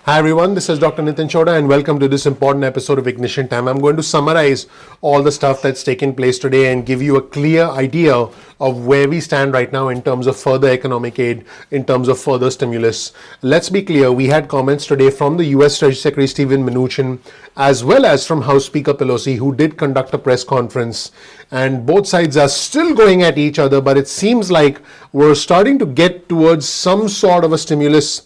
Hi everyone, this is Dr. Chhoda and welcome to this important episode of Ignition Time. I'm going to summarize all the stuff that's taken place today and give you a clear idea of where we stand right now in terms of further economic aid, in terms of further stimulus. Let's be clear, we had comments today from the US Treasury Secretary Stephen Mnuchin as well as from House Speaker Pelosi, who did conduct a press conference, and both sides are still going at each other, but it seems like we're starting to get towards some sort of a stimulus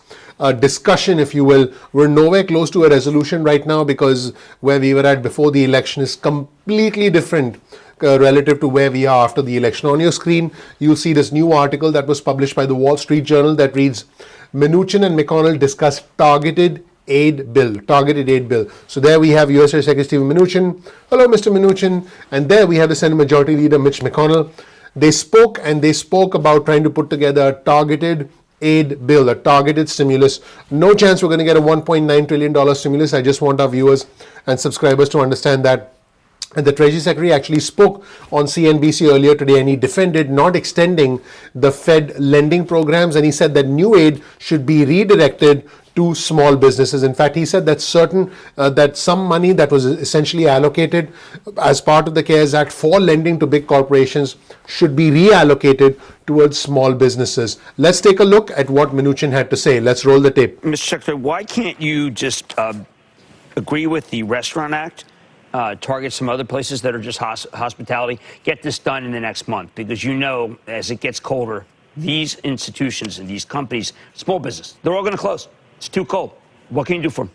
discussion, if you will. We're nowhere close to a resolution right now because where we were at before the election is completely different relative to where we are after the election. On your screen, you'll see this new article that was published by the Wall Street Journal that reads, Mnuchin and McConnell discuss targeted aid bill. So there we have US Secretary Stephen Mnuchin. Hello, Mr. Mnuchin. And there we have the Senate Majority Leader Mitch McConnell. They spoke about trying to put together a targeted aid bill, a targeted stimulus. No chance we're going to get a $1.9 trillion stimulus. I just want our viewers and subscribers to understand that. And the Treasury Secretary actually spoke on CNBC earlier today, and he defended not extending the Fed lending programs, and he said that new aid should be redirected to small businesses. In fact, he said that that some money that was essentially allocated as part of the CARES Act for lending to big corporations should be reallocated towards small businesses. Let's take a look at what Mnuchin had to say. Let's roll the tape. Mr. Secretary, why can't you just agree with the Restaurant Act, target some other places that are just hospitality, get this done in the next month? Because you know, as it gets colder, these institutions and these companies, small business, they're all going to close. It's too cold. What can you do for them?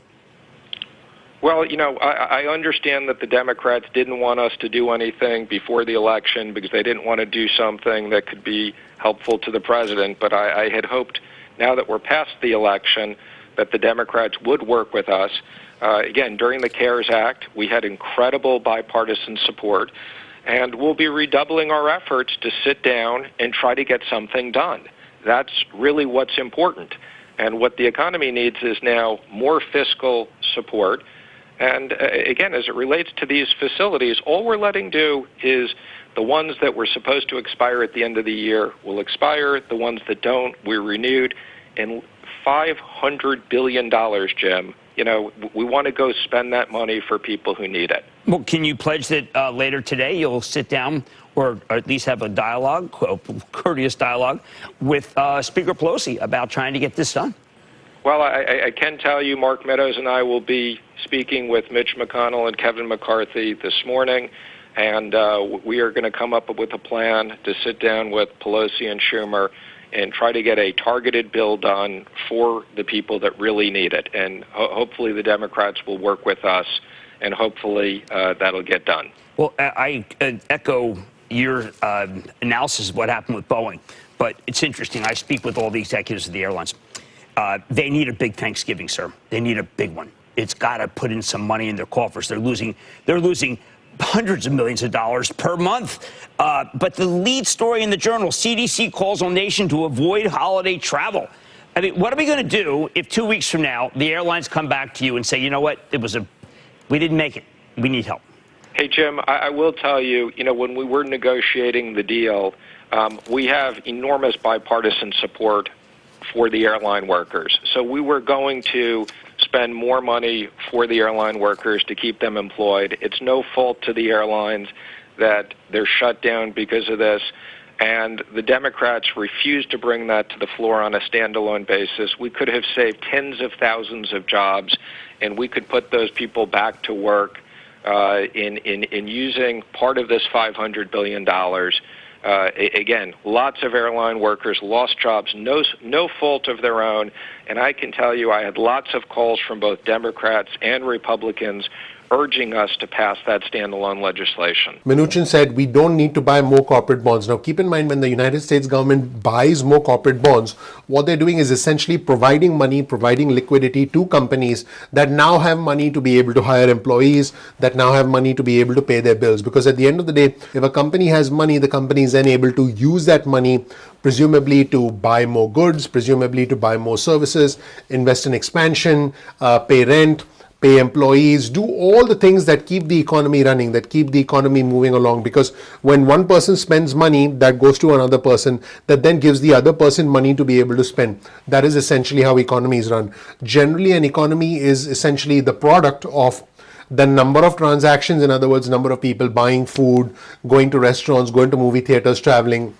Well, you know, I understand that the Democrats didn't want us to do anything before the election because they didn't want to do something that could be helpful to the president. But I had hoped, now that we're past the election, that the Democrats would work with us. Again, during the CARES Act, we had incredible bipartisan support, and we'll be redoubling our efforts to sit down and try to get something done. That's really what's important. And what the economy needs is now more fiscal support. And again, as it relates to these facilities, all we're letting do is the ones that were supposed to expire at the end of the year will expire. The ones that don't, we're renewed. And $500 billion, Jim. You know, we want to go spend that money for people who need it. Well, can you pledge that later today you'll sit down or at least have a dialogue, courteous dialogue, with Speaker Pelosi about trying to get this done? Well, I can tell you Mark Meadows and I will be speaking with Mitch McConnell and Kevin McCarthy this morning, and we are going to come up with a plan to sit down with Pelosi and Schumer and try to get a targeted bill done for the people that really need it. And hopefully the Democrats will work with us, and hopefully that'll get done. Well, I echo your analysis of what happened with Boeing, but it's interesting. I speak with all the executives of the airlines. They need a big Thanksgiving, sir. They need a big one. It's got to put in some money in their coffers. They're losing hundreds of millions of dollars per month. But the lead story in the Journal, CDC calls on nation to avoid holiday travel. I mean, what are we going to do if 2 weeks from now the airlines come back to you and say, you know what, we didn't make it. We need help. Hey, Jim, I will tell you, you know, when we were negotiating the deal, we have enormous bipartisan support for the airline workers. So we were going to spend more money for the airline workers to keep them employed. It's no fault to the airlines that they're shut down because of this. And the Democrats refused to bring that to the floor on a standalone basis. We could have saved tens of thousands of jobs, and we could put those people back to work in using part of this $500 billion. Again, lots of airline workers lost jobs, no fault of their own. And I can tell you I had lots of calls from both Democrats and Republicans urging us to pass that standalone legislation. Mnuchin said we don't need to buy more corporate bonds. Now, keep in mind, when the United States government buys more corporate bonds, what they're doing is essentially providing money, providing liquidity to companies that now have money to be able to hire employees, that now have money to be able to pay their bills. Because at the end of the day, if a company has money, the company is then able to use that money presumably to buy more goods, presumably to buy more services, invest in expansion, pay rent, pay employees, do all the things that keep the economy running, that keep the economy moving along. Because when one person spends money, that goes to another person, that then gives the other person money to be able to spend. That is essentially how economies run. Generally, an economy is essentially the product of the number of transactions, in other words, number of people buying food, going to restaurants, going to movie theaters, traveling,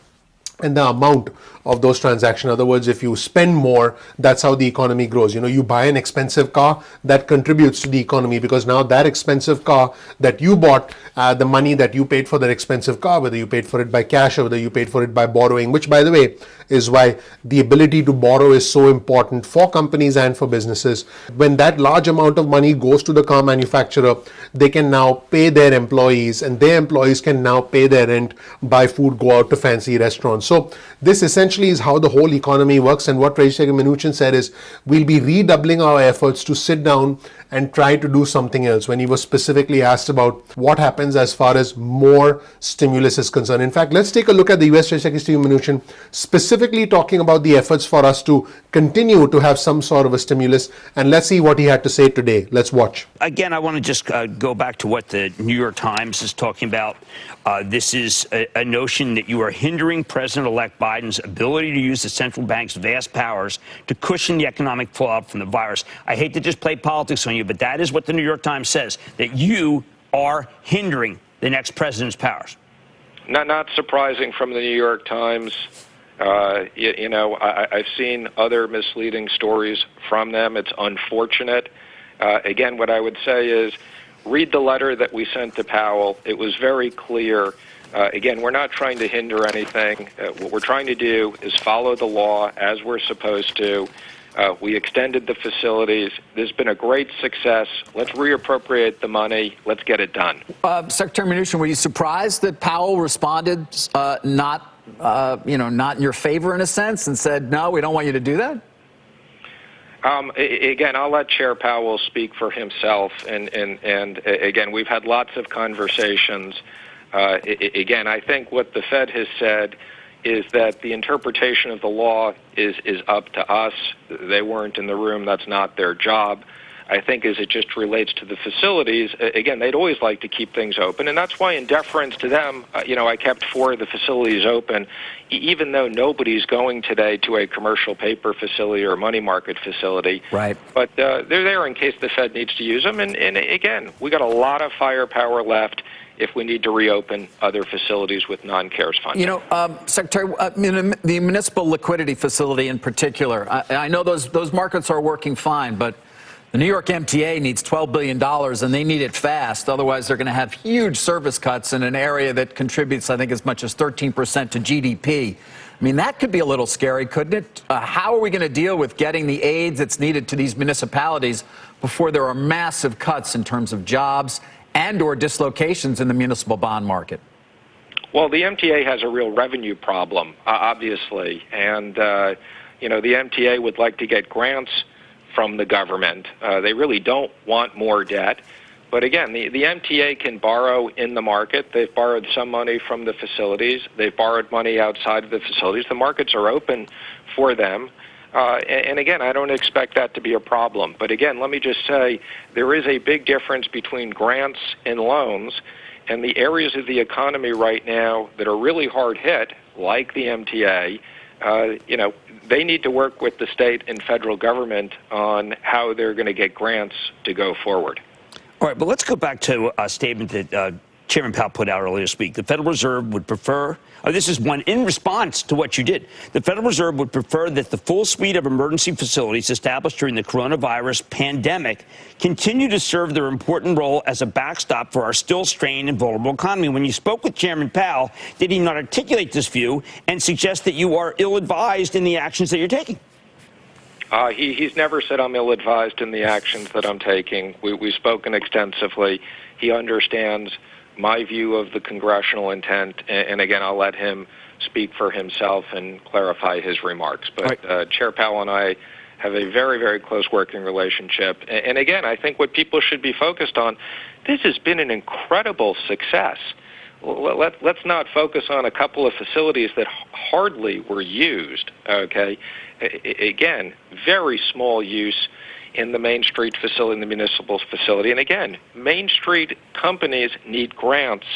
and the amount of those transactions. In other words, if you spend more, that's how the economy grows. You buy an expensive car, that contributes to the economy, because now that expensive car that you bought, the money that you paid for that expensive car, whether you paid for it by cash or whether you paid for it by borrowing, which, by the way, is why the ability to borrow is so important for companies and for businesses. When that large amount of money goes to the car manufacturer, they can now pay their employees, and their employees can now pay their rent, buy food, go out to fancy restaurants. So this essentially is how the whole economy works. And what Treasury Mnuchin said is, we'll be redoubling our efforts to sit down and try to do something else, when he was specifically asked about what happens as far as more stimulus is concerned. In fact, let's take a look at the US Treasury Secretary Mnuchin specifically talking about the efforts for us to continue to have some sort of a stimulus. And let's see what he had to say today. Let's watch. Again, I want to just go back to what the New York Times is talking about. This is a notion that you are hindering President-elect Biden's ability to use the central bank's vast powers to cushion the economic fallout from the virus. I hate to just play politics on you, but that is what the New York Times says, that you are hindering the next president's powers. Not surprising from the New York Times. I've seen other misleading stories from them. It's unfortunate. Again, what I would say is, read the letter that we sent to Powell. It was very clear. Again, we're not trying to hinder anything. What we're trying to do is follow the law as we're supposed to. We extended the facilities. There's been a great success. Let's reappropriate the money. Let's get it done. Secretary Mnuchin, were you surprised that Powell responded not in your favor in a sense, and said, no, we don't want you to do that? Again, I'll let Chair Powell speak for himself. And again, we've had lots of conversations. Again, I think what the Fed has said is that the interpretation of the law is up to us. They weren't in the room. That's not their job. I think as it just relates to the facilities, again, they'd always like to keep things open. And that's why, in deference to them, I kept 4 of the facilities open, even though nobody's going today to a commercial paper facility or money market facility. Right. But they're there in case the Fed needs to use them. And again, we got a lot of firepower left if we need to reopen other facilities with non-CARES funding. Secretary, the municipal liquidity facility in particular, I know those markets are working fine, but the New York MTA needs $12 billion, and they need it fast. Otherwise, they're going to have huge service cuts in an area that contributes, I think, as much as 13% to GDP. I mean, that could be a little scary, couldn't it? How are we going to deal with getting the aid that's needed to these municipalities before there are massive cuts in terms of jobs and or dislocations in the municipal bond market? Well, the MTA has a real revenue problem, obviously. And, the MTA would like to get grants from the government. They really don't want more debt. But again, the MTA can borrow in the market. They've borrowed some money from the facilities. They've borrowed money outside of the facilities. The markets are open for them. And again, I don't expect that to be a problem. But again, let me just say, there is a big difference between grants and loans. And the areas of the economy right now that are really hard hit, like the MTA, they need to work with the state and federal government on how they're going to get grants to go forward. All right, but let's go back to a statement that Chairman Powell put out earlier this week. The Federal Reserve would prefer, this is one in response to what you did. The Federal Reserve would prefer that the full suite of emergency facilities established during the coronavirus pandemic continue to serve their important role as a backstop for our still strained and vulnerable economy. When you spoke with Chairman Powell, did he not articulate this view and suggest that you are ill-advised in the actions that you're taking? He's never said I'm ill-advised in the actions that I'm taking. We've spoken extensively. He understands my view of the congressional intent, and again, I'll let him speak for himself and clarify his remarks. But Chair Powell and I have a very, very close working relationship. And again, I think what people should be focused on, this has been an incredible success. Let's not focus on a couple of facilities that hardly were used, okay? Again, very small use in the Main Street facility, in the municipal facility. And again, Main Street companies need grants.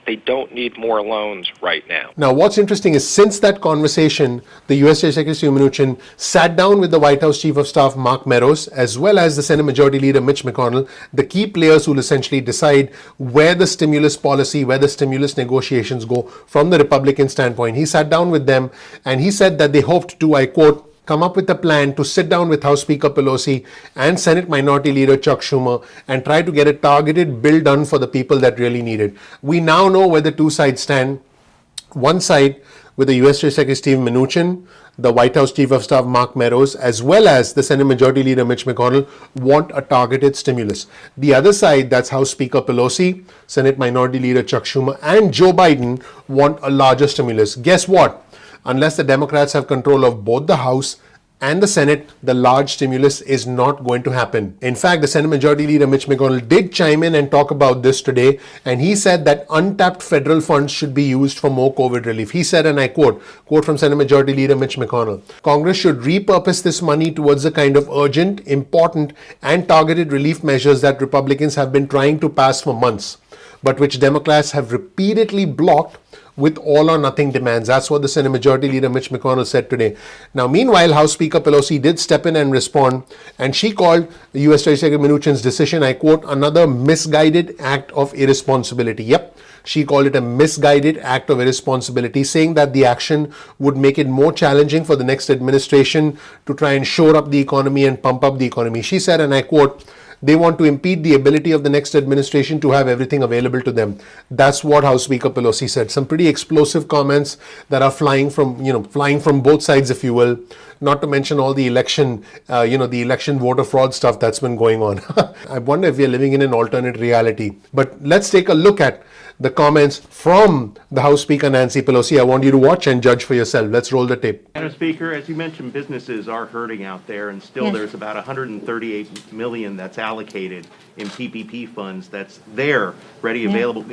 They don't need more loans right now. Now, what's interesting is since that conversation, the U.S. State Secretary Mnuchin sat down with the White House Chief of Staff Mark Meadows, as well as the Senate Majority Leader Mitch McConnell, the key players who will essentially decide where the stimulus policy, where the stimulus negotiations go from the Republican standpoint. He sat down with them and he said that they hoped to, I quote, come up with a plan to sit down with House Speaker Pelosi and Senate Minority Leader Chuck Schumer and try to get a targeted bill done for the people that really need it. We now know where the two sides stand. One side with the U.S. Treasury Secretary Steve Mnuchin, the White House Chief of Staff Mark Meadows, as well as the Senate Majority Leader Mitch McConnell, want a targeted stimulus. The other side, that's House Speaker Pelosi, Senate Minority Leader Chuck Schumer, and Joe Biden want a larger stimulus. Guess what? Unless the Democrats have control of both the House and the Senate, the large stimulus is not going to happen. In fact, the Senate Majority Leader Mitch McConnell did chime in and talk about this today, and he said that untapped federal funds should be used for more COVID relief. He said, and I quote from Senate Majority Leader Mitch McConnell, Congress should repurpose this money towards the kind of urgent, important, and targeted relief measures that Republicans have been trying to pass for months, but which Democrats have repeatedly blocked with all or nothing demands. That's what the Senate Majority Leader Mitch McConnell said today. Now, meanwhile, House Speaker Pelosi did step in and respond, and she called the U.S. Treasury Secretary Mnuchin's decision, I quote, another misguided act of irresponsibility. Yep, she called it a misguided act of irresponsibility, saying that the action would make it more challenging for the next administration to try and shore up the economy and pump up the economy. She said, and I quote, they want to impede the ability of the next administration to have everything available to them. That's what House Speaker Pelosi said. Some pretty explosive comments that are flying from both sides, if you will. Not to mention all the election, the election voter fraud stuff that's been going on. I wonder if we're living in an alternate reality. But let's take a look at the comments from the House Speaker Nancy Pelosi. I want you to watch and judge for yourself. Let's roll the tape. Madam Speaker, as you mentioned, businesses are hurting out there, and still there's about 138 million that's allocated in PPP funds that's there, ready, available.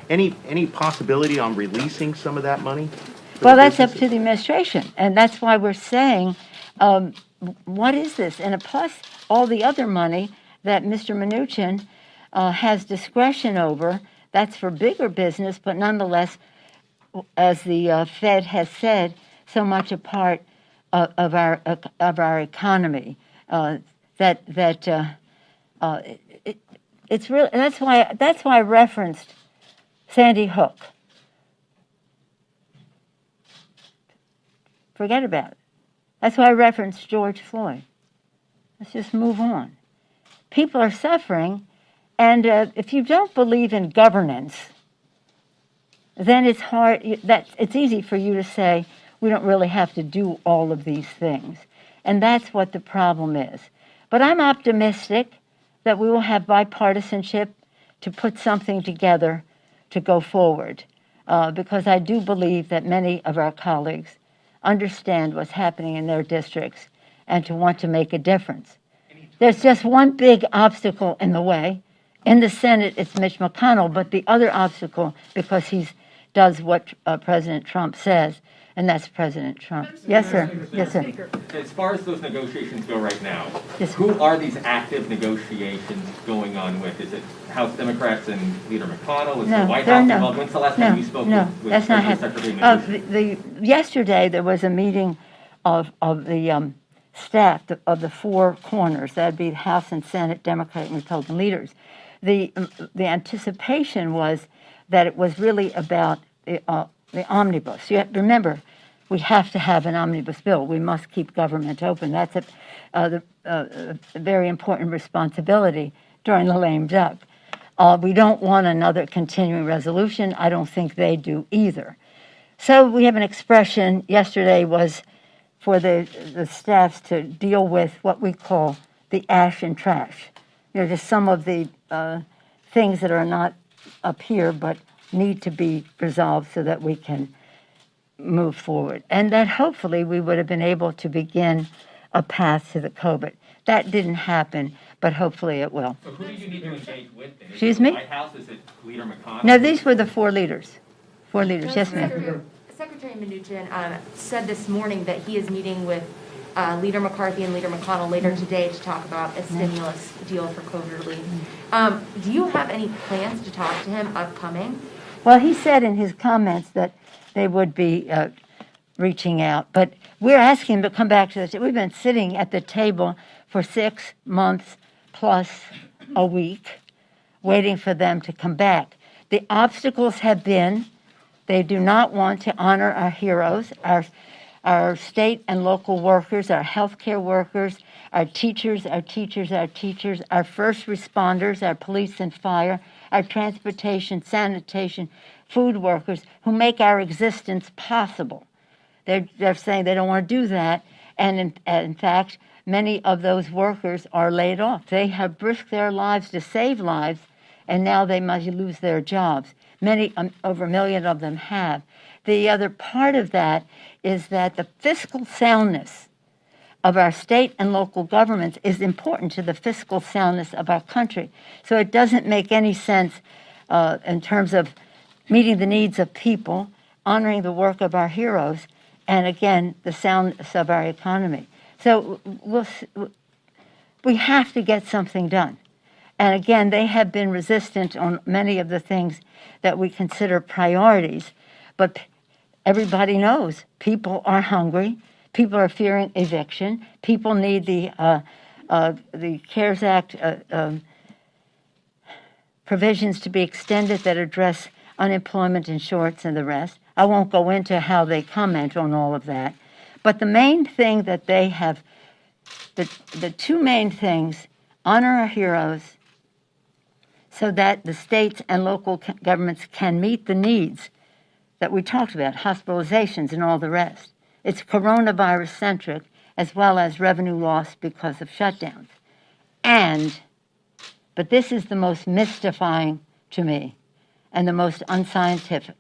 Any possibility on releasing some of that money? Well, that's up to the administration, and that's why we're saying, what is this? And plus all the other money that Mr. Mnuchin has discretion over. That's for bigger business, but nonetheless, as the Fed has said, so much a part of our economy it's really that's why I referenced Sandy Hook. Forget about it. That's why I referenced George Floyd. Let's just move on. People are suffering. And if you don't believe in governance, then it's hard. It's easy for you to say we don't really have to do all of these things, and that's what the problem is. But I'm optimistic that we will have bipartisanship to put something together to go forward, because I do believe that many of our colleagues understand what's happening in their districts and to want to make a difference. There's just one big obstacle in the way. In the Senate, it's Mitch McConnell, but the other obstacle, because he does what President Trump says, and that's President Trump. Yes, sir. Yes, sir. As far as those negotiations go right now, Yes. who are these active negotiations going on with? Is it House Democrats and Leader McConnell? Is the White House involved? When's the last time you spoke with that's not Secretary happening. Mnuchin? Yesterday, there was a meeting of the staff of the four corners. That'd be the House and Senate, Democrat and Republican leaders. The anticipation was that it was really about the omnibus. You have to remember, we have to have an omnibus bill. We must keep government open. That's a very important responsibility during the lame duck. We don't want another continuing resolution. I don't think they do either. So we have an expression. Yesterday was for the staffs to deal with what we call the ash and trash. Just some of the things that are not up here but need to be resolved so that we can move forward. And that hopefully we would have been able to begin a path to the COVID. That didn't happen, but hopefully it will. So who do you need to engage with? Then? Excuse me? The White House? Is it Leader McConnell? No, these were the four leaders. Four leaders, yes, ma'am. Secretary Mnuchin said this morning that he is meeting with Leader McCarthy and Leader McConnell later today to talk about a stimulus deal for COVID relief. Do you have any plans to talk to him upcoming? Well, he said in his comments that they would be reaching out, but we're asking him to come back to this. We've been sitting at the table for 6 months plus a week, waiting for them to come back. The obstacles have been they do not want to honor our heroes, our state and local workers, our healthcare workers, our teachers, our first responders, our police and fire, our transportation, sanitation, food workers who make our existence possible. They're saying they don't want to do that, and in fact, many of those workers are laid off. They have risked their lives to save lives, and now they must lose their jobs. Many, over 1 million of them have. The other part of that is that the fiscal soundness of our state and local governments is important to the fiscal soundness of our country. So it doesn't make any sense in terms of meeting the needs of people, honoring the work of our heroes, and again, the soundness of our economy. So we have to get something done. And again, they have been resistant on many of the things that we consider priorities. But everybody knows people are hungry. People are fearing eviction. People need the CARES Act provisions to be extended that address unemployment insurance and the rest. I won't go into how they comment on all of that. But the main thing that they have, the two main things, honor our heroes so that the states and local governments can meet the needs that we talked about, hospitalizations and all the rest. It's coronavirus-centric as well as revenue loss because of shutdowns. But this is the most mystifying to me and the most unscientific.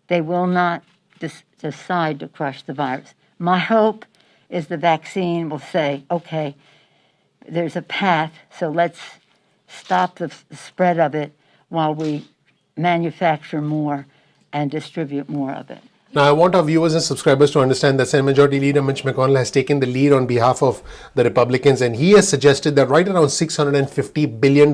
They will not decide to crush the virus. My hope is the vaccine will say, okay, there's a path, so let's stop the spread of it while we manufacture more and distribute more of it. Now, I want our viewers and subscribers to understand that Senate Majority Leader Mitch McConnell has taken the lead on behalf of the Republicans, and he has suggested that right around $650 billion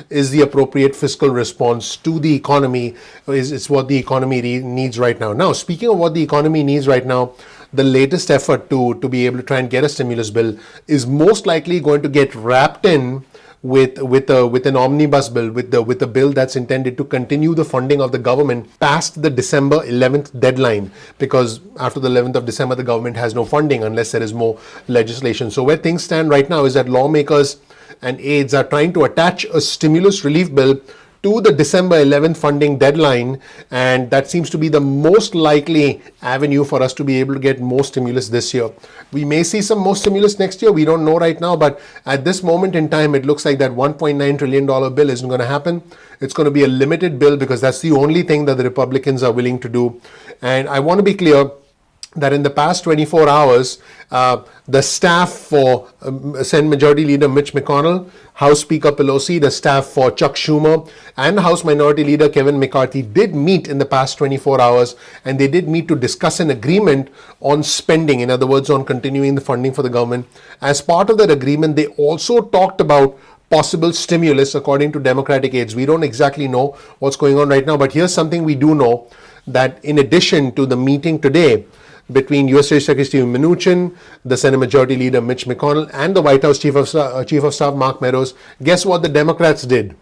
is the appropriate fiscal response to the economy. It's what the economy needs right now. Now, speaking of what the economy needs right now, the latest effort to be able to try and get a stimulus bill is most likely going to get wrapped in with an omnibus bill, with the bill that's intended to continue the funding of the government past the December 11th deadline, because after the 11th of December the government has no funding unless there is more legislation. So where things stand right now is that lawmakers and aides are trying to attach a stimulus relief bill to the December 11th funding deadline, and that seems to be the most likely avenue for us to be able to get more stimulus this year. We may see some more stimulus next year, we don't know right now, but at this moment in time it looks like that $1.9 trillion bill isn't going to happen. It's going to be a limited bill because that's the only thing that the Republicans are willing to do. And I want to be clear that in the past 24 hours, the staff for Senate Majority Leader Mitch McConnell, House Speaker Pelosi, the staff for Chuck Schumer, and House Minority Leader Kevin McCarthy did meet in the past 24 hours, and they did meet to discuss an agreement on spending, in other words, on continuing the funding for the government. As part of that agreement, they also talked about possible stimulus, according to Democratic aides. We don't exactly know what's going on right now, but here's something we do know, that in addition to the meeting today between U.S. Secretary Stephen Mnuchin, the Senate Majority Leader Mitch McConnell, and the White House Chief of Staff Mark Meadows, guess what the Democrats did?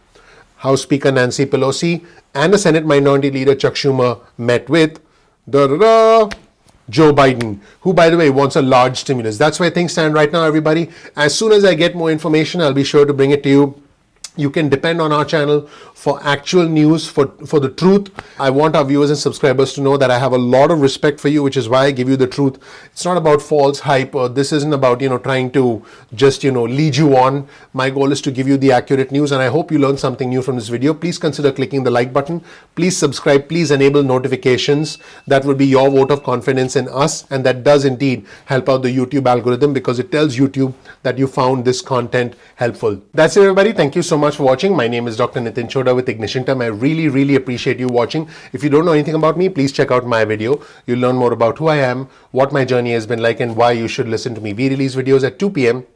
House Speaker Nancy Pelosi and the Senate Minority Leader Chuck Schumer met with Joe Biden, who, by the way, wants a large stimulus. That's where things stand right now, everybody. As soon as I get more information, I'll be sure to bring it to you. You can depend on our channel for actual news, for the truth. I want our viewers and subscribers to know that I have a lot of respect for you, which is why I give you the truth. It's not about false hype, or this isn't about, trying to just, lead you on. My goal is to give you the accurate news, and I hope you learned something new from this video. Please consider clicking the like button. Please subscribe. Please enable notifications. That will be your vote of confidence in us, and that does indeed help out the YouTube algorithm, because it tells YouTube that you found this content helpful. That's it, everybody. Thank you so much much for watching. My name is Dr. Nitin Chhoda with Ignition Time. I really, really appreciate you watching. If you don't know anything about me, please check out my video. You'll learn more about who I am, what my journey has been like, and why you should listen to me. We release videos at 2 p.m.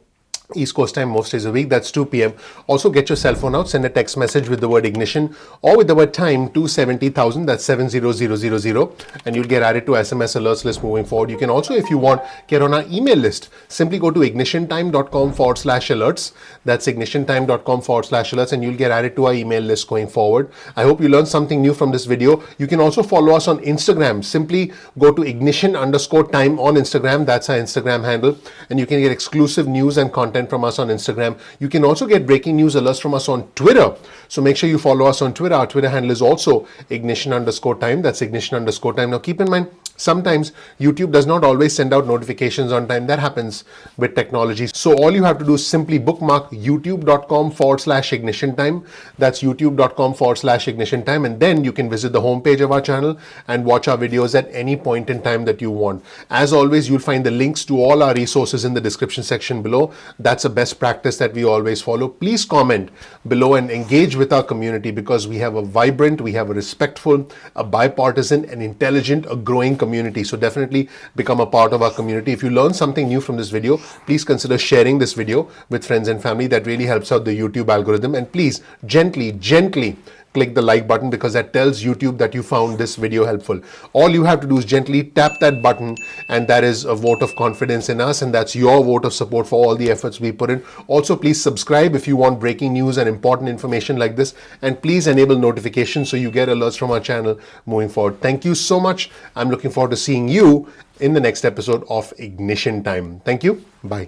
East Coast time most days a week. That's 2 p.m. Also, get your cell phone out, send a text message with the word ignition or with the word time to 70,000. That's 70000, and you'll get added to SMS alerts list moving forward. You can also, if you want, get on our email list. Simply go to ignitiontime.com/alerts. That's ignitiontime.com/alerts, and you'll get added to our email list going forward. I hope you learned something new from this video. You can also follow us on Instagram. Simply go to ignition_time on Instagram. That's our Instagram handle, and you can get exclusive news and content from us on Instagram. You can also get breaking news alerts from us on Twitter. So make sure you follow us on Twitter. Our Twitter handle is also ignition_time. That's ignition_time. Now keep in mind, sometimes YouTube does not always send out notifications on time. That happens with technology. So all you have to do is simply bookmark youtube.com/ignition time. That's youtube.com/ignition time. And then you can visit the homepage of our channel and watch our videos at any point in time that you want. As always, you'll find the links to all our resources in the description section below. That's a best practice that we always follow. Please comment below and engage with our community, because we have a vibrant, we have a respectful, a bipartisan, and intelligent, a growing community. So definitely become a part of our community. If you learned something new from this video, please consider sharing this video with friends and family. That really helps out the YouTube algorithm. And please gently click the like button, because that tells YouTube that you found this video helpful. All you have to do is gently tap that button, and that is a vote of confidence in us, and that's your vote of support for all the efforts we put in. Also, please subscribe if you want breaking news and important information like this, and please enable notifications so you get alerts from our channel moving forward. Thank you so much. I'm looking forward to seeing you in the next episode of Ignition Time. Thank you. Bye.